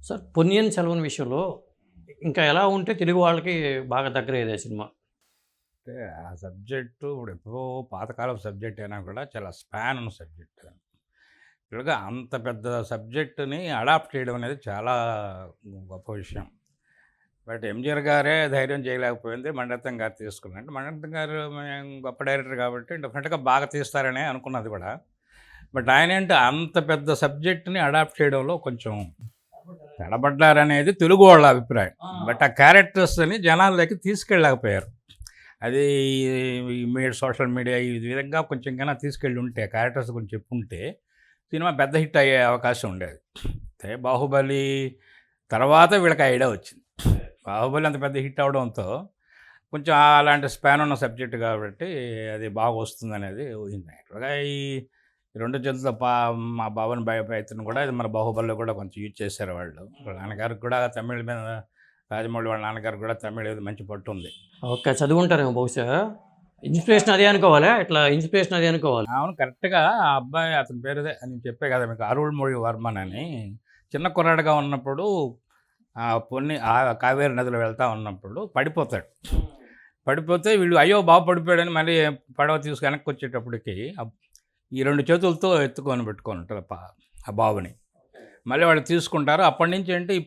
Sir 'Ponniyin Selvan' విషయంలో ఇంకా ఎలా ఉంటే తెలుగు వాళ్ళకి బాగా దగ్గరయ్యేది ఆ సినిమా? అంటే ఆ సబ్జెక్టు ఇప్పుడు ఎప్పుడో పాతకాలపు సబ్జెక్ట్ అయినా కూడా చాలా స్పాన్ ఉన్న సబ్జెక్ట్. ఇలాగా అంత పెద్ద సబ్జెక్టుని అడాప్ట్ చేయడం అనేది చాలా గొప్ప విషయం. బట్ ఎంజీఆర్ గారే ధైర్యం చేయలేకపోయింది. మణిరత్నం గారు తీసుకున్నారు. అంటే మణిరత్నం గారు గొప్ప డైరెక్టర్ కాబట్టి డెఫినెట్గా బాగా తీస్తారనే అనుకున్నది కూడా. బట్ ఆయన ఏంటి అంత పెద్ద సబ్జెక్ట్ని అడాప్ట్ చేయడంలో కొంచెం తడబడ్డారనేది తెలుగు వాళ్ళ అభిప్రాయం. బట్ ఆ క్యారెక్టర్స్ని జనాల్లోకి తీసుకెళ్ళలేకపోయారు. అది ఈ సోషల్ మీడియా ఈ విధంగా కొంచెం కన్నా తీసుకెళ్ళి ఉంటే క్యారెక్టర్స్ గురించి చెప్పుంటే సినిమా పెద్ద హిట్ అయ్యే అవకాశం ఉండేది. అయితే బాహుబలి తర్వాత వీళ్ళకి ఐడియా వచ్చింది. బాహుబలి అంత పెద్ద హిట్ అవడంతో కొంచెం అలాంటి స్పాన్ ఉన్న సబ్జెక్ట్ కాబట్టి అది బాగా వస్తుందనేది ఊహింది. యాక్చువల్గా ఈ రెండు చేతులతో మా బావని భయపెత్తను కూడా ఇది మన బాహుబలిలో కూడా కొంచెం యూజ్ చేశారు వాళ్ళు. వాళ్ళ నాన్నగారికి కూడా తమిళ మీద రాజమౌళి వాళ్ళ నాన్నగారికి కూడా తమిళ మీద మంచి పట్టు ఉంది. ఓకే. చదువుంటారేమో బహుశా. ఇన్స్పిరేషన్ అదే అనుకోవాలా? ఇట్లా ఇన్స్పిరేషన్ అదే అనుకోవాలి. అవును కరెక్ట్గా ఆ అబ్బాయి అతని పేరుదే అని చెప్పే కదా మీకు అరుள்మొഴി వర్మన్ అని చిన్న కుర్రాడుగా ఉన్నప్పుడు కావేరి నదిలో వెళ్తూ ఉన్నప్పుడు పడిపోతాడు. పడిపోతే వీళ్ళు అయ్యో బాబు పడిపోయాడని మళ్ళీ పడవ తీసుకు వెనక్కి వచ్చేటప్పటికి ఈ రెండు చేతులతో ఎత్తుకొని పెట్టుకొని ఉంటారు ఆ బాబుని. మళ్ళీ వాళ్ళు తీసుకుంటారు. అప్పటి నుంచి అంటే ఈ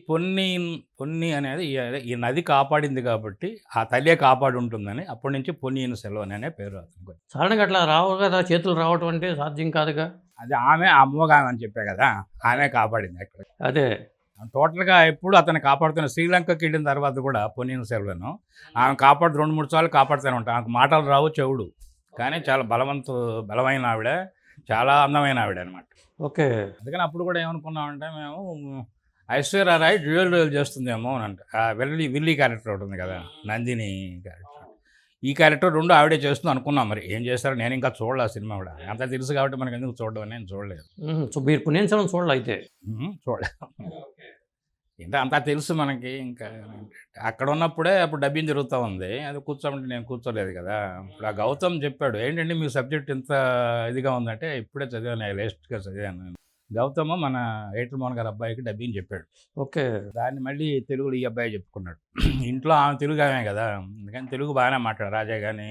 పొన్ని అనేది ఈ నది కాపాడింది కాబట్టి ఆ తల్లియే కాపాడి ఉంటుందని అప్పటి నుంచి పొన్నియిన్ సెల్వన్ అనే పేరు అతనికి. సడన్గా అట్లా రావు కదా, చేతులు రావటం అంటే సాధ్యం కాదుగా. అది ఆమె అమ్మగా అని చెప్పే కదా, ఆమె కాపాడింది అక్కడ. అదే టోటల్గా ఎప్పుడు అతను కాపాడుతున్న శ్రీలంకకి వెళ్ళిన తర్వాత కూడా పొన్నియిన్ సెల్వన్ ఆమె కాపాడు 2-3 సార్లు కాపాడుతూనే ఉంటాను. ఆమెకు మాటలు రావు, చెవుడు, కానీ చాలా బలమైన ఆవిడ, చాలా అందమైన ఆవిడ అనమాట. ఓకే. అందుకని అప్పుడు కూడా ఏమనుకున్నామంటే మేము ఐశ్వర్య రాయ్ డ్యూయల్ రోల్ చేస్తుందేమో అని అంటే విల్లీ క్యారెక్టర్ ఒకటి ఉంది కదా, నందిని క్యారెక్టర్, ఈ క్యారెక్టర్ రెండు ఆవిడే చేస్తుంది అనుకున్నాం. మరి ఏం చేస్తారో నేను ఇంకా చూడలే ఆ సినిమా కూడా. అంతా తెలుసు కాబట్టి మనకు ఎందుకు చూడడం అని నేను చూడలేదు. సో మీరు 'పొన్నియిన్ సెల్వన్' చూడాలి అయితే. చూడలేదు ఇంకా అంతా తెలుసు మనకి. ఇంకా అక్కడ ఉన్నప్పుడే అప్పుడు డబ్బింగ్ జరుగుతూ ఉంది. అది కూర్చోమంటే నేను కూర్చోలేదు కదా. ఇప్పుడు ఆ గౌతమ్ చెప్పాడు, ఏంటంటే మీ సబ్జెక్ట్ ఇంత ఇదిగా ఉందంటే ఇప్పుడే చదివాను, లేటెస్ట్గా చదివాను. గౌతమ్ మన ఏటర్ మోహన్ గారి అబ్బాయికి డబ్బింగ్ చెప్పాడు. ఓకే. దాన్ని మళ్ళీ తెలుగులో ఈ అబ్బాయి చెప్పుకున్నాడు. ఇంట్లో ఆమె తెలుగు ఆమె కదా, అందుకని తెలుగు బాగానే మాట్లాడు. రాజా కానీ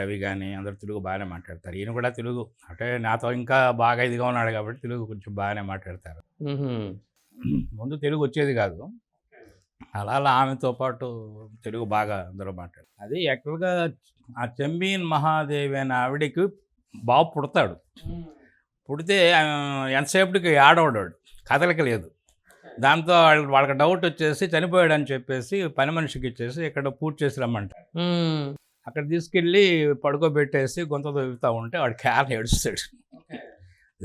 రవి కానీ అందరూ తెలుగు బాగానే మాట్లాడతారు. ఈయన కూడా తెలుగు అంటే నాతో ఇంకా బాగా ఇదిగా ఉన్నాడు కాబట్టి తెలుగు కొంచెం బాగానే మాట్లాడతారు. ముందు తెలుగు వచ్చేది కాదు, అలా ఆమెతో పాటు తెలుగు బాగా అందరూ మాట్లాడు. అది యాక్చువల్గా ఆ చెంబీన్ మహాదేవి అనే ఆవిడకి బాబు పుడతాడు. పుడితే ఎంతసేపటికి ఆడవాడు, కదలిక లేదు. దాంతో వాళ్ళకి డౌట్ వచ్చేసి చనిపోయాడని చెప్పేసి పని మనిషికి ఇచ్చేసి ఇక్కడ పూర్తి చేసి రమ్మంటారు. అక్కడ తీసుకెళ్ళి పడుకోబెట్టేసి గొంత దొరుకుతూ ఉంటే వాడు క్యాన్ ఏడుస్తాడు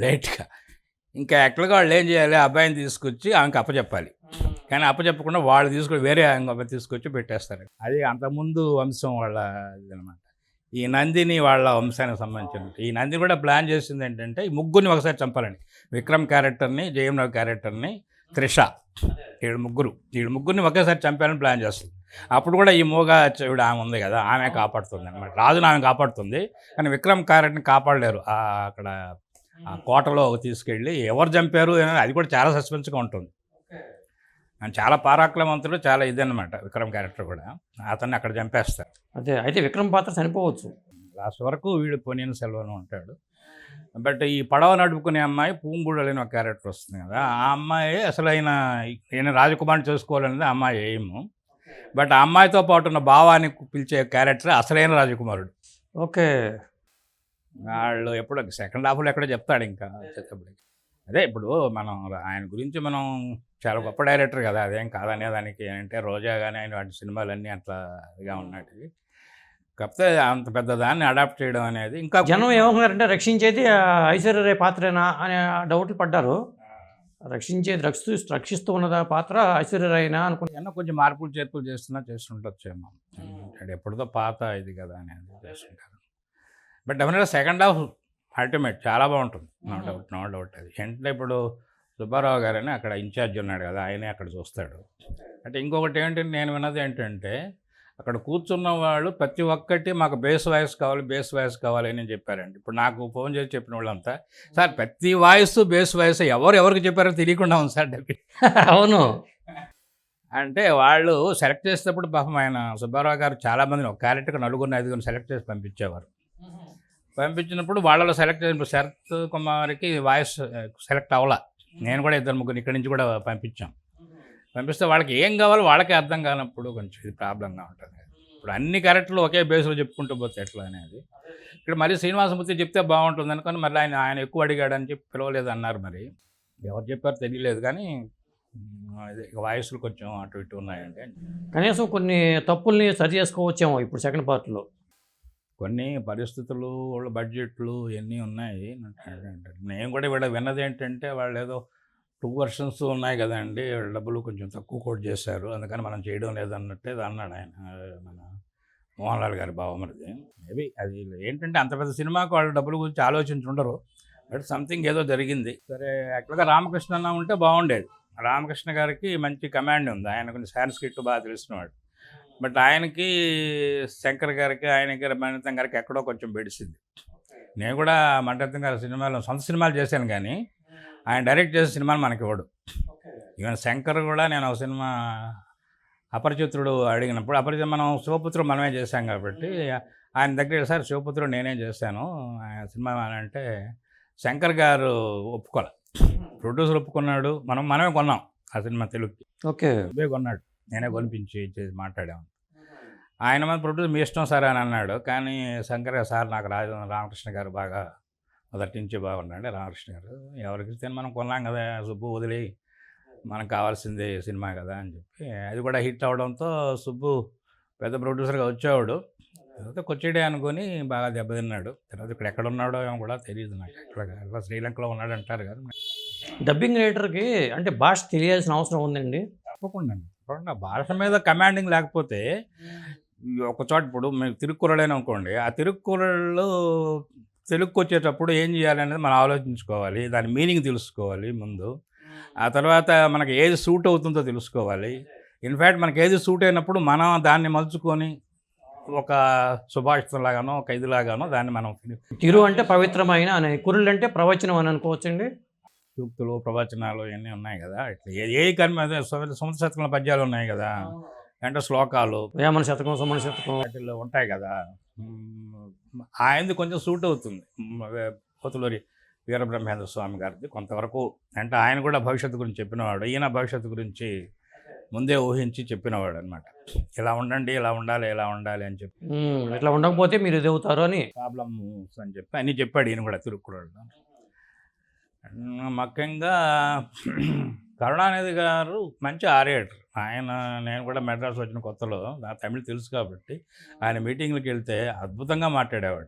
లేట్గా. ఇంకా యాక్చువల్గా వాళ్ళు ఏం చేయాలి, అబ్బాయిని తీసుకొచ్చి ఆమెకి అప్పచెప్పాలి. కానీ అప్పచెప్పకుండా వాళ్ళు తీసుకొని వేరే అబ్బాయి తీసుకొచ్చి పెట్టేస్తారు. అది అంతకుముందు వంశం వాళ్ళ ఇదనమాట. ఈ నందిని వాళ్ళ వంశానికి సంబంధించిన. ఈ నందిని కూడా ప్లాన్ చేసింది ఏంటంటే ఈ ముగ్గురిని ఒకసారి చంపాలని. విక్రమ్ క్యారెక్టర్ని, జయంరావు క్యారెక్టర్ని, త్రిష, వీళ్ళు ముగ్గురిని ఒకేసారి చంపాలని ప్లాన్ చేస్తుంది. అప్పుడు కూడా ఈ మూగా చెవిడ ఆమె ఉంది కదా, ఆమె కాపాడుతుంది అనమాట. రాజును ఆమె కాపాడుతుంది, కానీ విక్రమ్ క్యారెక్టర్ని కాపాడలేరు. అక్కడ ఆ కోటలో తీసుకెళ్ళి ఎవరు చంపారు అనేది అది కూడా చాలా సస్పెన్స్గా ఉంటుంది. చాలా పారాక్రమవంతుడు, చాలా ఇదన్నమాట విక్రమ్ క్యారెక్టర్ కూడా. అతన్ని అక్కడ చంపేస్తారు. అదే అయితే విక్రమ్ పాత్ర చనిపోవచ్చు. లాస్ట్ వరకు వీడు పొన్నియిన్ సెల్వన్ ఉంటాడు. బట్ ఈ పడవ నడుపుకునే అమ్మాయి పూంగుడలు అని ఒక క్యారెక్టర్ వస్తుంది కదా, ఆ అమ్మాయి అసలు ఈయన రాజకుమార్ని చేసుకోవాలనేది ఆ అమ్మాయి ఎయిము. బట్ ఆ అమ్మాయితో పాటు ఉన్న భావాన్ని పిలిచే క్యారెక్టర్ అసలైన రాజకుమారుడు. ఓకే. వాళ్ళు ఎప్పుడో సెకండ్ హాఫ్లో ఎక్కడో చెప్తాడు ఇంకా వచ్చేటప్పటికి. అదే ఇప్పుడు మనం ఆయన గురించి మనం చాలా గొప్ప డైరెక్టర్ కదా, అదేం కాదనే దానికి. అంటే రోజా కానీ ఆయన వాటి సినిమాలన్నీ అట్లా ఇదిగా ఉన్నట్టు. కాకపోతే అంత పెద్ద దాన్ని అడాప్ట్ చేయడం అనేది ఇంకా జనం ఏమన్నారంటే రక్షించేది ఐశ్వర్య రాయ్ పాత్రేనా అనే డౌట్లు పడ్డారు. రక్షిస్తూ ఉన్నదా పాత్ర ఐశ్వర్య రాయ్నా అనుకున్నా. కొంచెం మార్పులు చేర్పులు చేస్తుండొచ్చేమో. అంటే ఎప్పుడుదో పాత ఇది కదా అనేది చేస్తుంటారు. బట్ డెఫినెట్గా సెకండ్ హాఫ్ అల్టిమేట్ చాలా బాగుంటుంది, నో డౌట్ అది. అంటే ఇప్పుడు సుబ్బారావు గారని అక్కడ ఇన్ఛార్జ్ ఉన్నాడు కదా, ఆయనే అక్కడ చూస్తాడు. అంటే ఇంకొకటి ఏంటంటే నేను విన్నది ఏంటంటే అక్కడ కూర్చున్న వాళ్ళు ప్రతి ఒక్కటి మాకు బేస్ వాయిస్ కావాలి అని చెప్పారండి. ఇప్పుడు నాకు ఫోన్ చేసి చెప్పిన వాళ్ళంతా, సార్ ప్రతి వాయిస్ బేస్ వాయిస్ ఎవరికి చెప్పారో తెలియకుండా ఉంది సార్ డబ్బి. అవును. అంటే వాళ్ళు సెలెక్ట్ చేసేటప్పుడు పాపం ఆయన సుబ్బారావు గారు చాలామందిని ఒక క్యారెక్టర్కి 4-5 సెలెక్ట్ చేసి పంపించేవారు. పంపించినప్పుడు వాళ్ళలో సెలెక్ట్ చేసినప్పుడు శరత్ కుమార్కి వాయిస్ సెలెక్ట్ అవ్వాల. నేను కూడా 2-3 ఇక్కడి నుంచి కూడా పంపించాం. పంపిస్తే వాళ్ళకి ఏం కావాలో వాళ్ళకే అర్థం కానప్పుడు కొంచెం ఇది ప్రాబ్లంగా ఉంటుంది. ఇప్పుడు అన్ని క్యారెక్టర్లు ఒకే బేస్లో చెప్పుకుంటూ పోతే ఎట్లా అనేది. ఇక్కడ మళ్ళీ శ్రీనివాసమూర్తి చెప్తే బాగుంటుంది అనుకొని మళ్ళీ ఆయన ఎక్కువ అడిగాడని చెప్పి పిలవలేదు అన్నారు. మరి ఎవరు చెప్పారో తెలియలేదు కానీ ఇది వాయిస్లు కొంచెం అటు ఇటు ఉన్నాయండి. కనీసం కొన్ని తప్పుల్ని సరి చేసుకోవచ్చేమో ఇప్పుడు సెకండ్ పార్ట్లో. కొన్ని పరిస్థితులు వాళ్ళ బడ్జెట్లు ఇవన్నీ ఉన్నాయి. నేను కూడా వీళ్ళ విన్నది ఏంటంటే వాళ్ళు ఏదో 2 వర్షన్స్ ఉన్నాయి కదండి, డబ్బులు కొంచెం తక్కువ కోట్ చేశారు అందుకని మనం చేయడం లేదన్నట్టే అన్నాడు ఆయన, మన మోహన్ లాల్ గారి బావమరిది. మేబీ అది ఏంటంటే అంత పెద్ద సినిమాకు వాళ్ళు డబ్బుల గురించి ఆలోచించి ఉండరు. బట్ సంథింగ్ ఏదో జరిగింది. సరే యాక్చువల్గా రామకృష్ణ అన్న ఉంటే బాగుండేది. రామకృష్ణ గారికి మంచి కమాండ్ ఉంది, ఆయన కొంచెం సాంస్క్రిట్ బాగా తెలిసినవాడు. బట్ ఆయనకి శంకర్ గారికి ఆయనకి మణిరత్నం గారికి ఎక్కడో కొంచెం బెడిసింది. నేను కూడా మణిరత్నం గారి సినిమాలు సొంత సినిమాలు చేశాను కానీ ఆయన డైరెక్ట్ చేసే సినిమాలు మనకి ఇవ్వడు. ఈవెన్ శంకర్ కూడా నేను ఒక సినిమా అపరిచితుడు అడిగినప్పుడు మనం శివపుత్రుడు మనమే చేశాం కాబట్టి ఆయన దగ్గర సార్ శివపుత్రుడు నేనే చేశాను ఆయన సినిమా అని అంటే శంకర్ గారు ఒప్పుకోలే. ప్రొడ్యూసర్ ఒప్పుకున్నాడు, మనమే కొన్నాం ఆ సినిమా తెలుగుకి. ఓకే, కొన్నాడు, నేనే కొనిపించి మాట్లాడాము. ఆయన మన ప్రొడ్యూసర్ మీ ఇష్టం సార్ అని అన్నాడు. కానీ శంకర్ గారు సార్ నాకు రామకృష్ణ గారు బాగా మొదటి నుంచి బాగున్నాడు. రామకృష్ణ గారు ఎవరికి ఇస్తే మనం కొన్నాం కదా, సుబ్బు వదిలి మనకు కావాల్సిందే సినిమా కదా అని చెప్పి అది కూడా హిట్ అవడంతో సుబ్బు పెద్ద ప్రొడ్యూసర్గా వచ్చేవాడు. తర్వాత కొచ్చేడే అనుకొని బాగా దెబ్బతిన్నాడు. తర్వాత ఇక్కడ ఎక్కడ ఉన్నాడో ఏమో కూడా తెలియదు నాకు. ఎట్లా శ్రీలంకలో ఉన్నాడు అంటారు కదా. డబ్బింగ్ రైటర్కి అంటే భాష తెలియాల్సిన అవసరం ఉందండి. తప్పకుండా భాష మీద కమాండింగ్ లేకపోతే ఒక చోట ఇప్పుడు మీరు తిరుక్కురళైన అనుకోండి, ఆ తిరుక్కురళ్ళు తెలుగుకి వచ్చేటప్పుడు ఏం చేయాలి అనేది మనం ఆలోచించుకోవాలి. దాని మీనింగ్ తెలుసుకోవాలి ముందు. ఆ తర్వాత మనకి ఏది సూట్ అవుతుందో తెలుసుకోవాలి. ఇన్ఫ్యాక్ట్ మనకి ఏది సూట్ అయినప్పుడు మనం దాన్ని మలుచుకొని ఒక సుభాషితం లాగానో ఒక ఇదిలాగానో దాన్ని మనం తిరు అంటే పవిత్రమైన అని, కురుళ్ళు అంటే ప్రవచనం అని అనుకోవచ్చండి. సూక్తులు ప్రవచనాలు ఇవన్నీ ఉన్నాయి కదా. ఇట్లా ఏ కర్మ సముద్ర శతకంలో పద్యాలు ఉన్నాయి కదా, అంటే శ్లోకాలు వేమన శతకం సుమన శతకం వాటిల్లో ఉంటాయి కదా. ఆయనది కొంచెం సూట్ అవుతుంది. పోతులూరి వీరబ్రహ్మేంద్ర స్వామి గారిది కొంతవరకు. అంటే ఆయన కూడా భవిష్యత్తు గురించి చెప్పినవాడు, ఈయన భవిష్యత్తు గురించి ముందే ఊహించి చెప్పినవాడు అనమాట. ఇలా ఉండండి, ఇలా ఉండాలి అని చెప్పి, ఇట్లా ఉండకపోతే మీరు ఇది అవుతారు అని ప్రాబ్లమ్స్ అని చెప్పి అన్నీ చెప్పాడు ఈయన కూడా తిరుక్కురళ్ళలో. ముఖ్యంగా కరుణానిధి గారు మంచి ఆరేటర్. నేను కూడా మెడ్రాస్ వచ్చిన కొత్తలో నా తమిళ్ తెలుసు కాబట్టి ఆయన మీటింగ్లకు వెళ్తే అద్భుతంగా మాట్లాడేవాడు.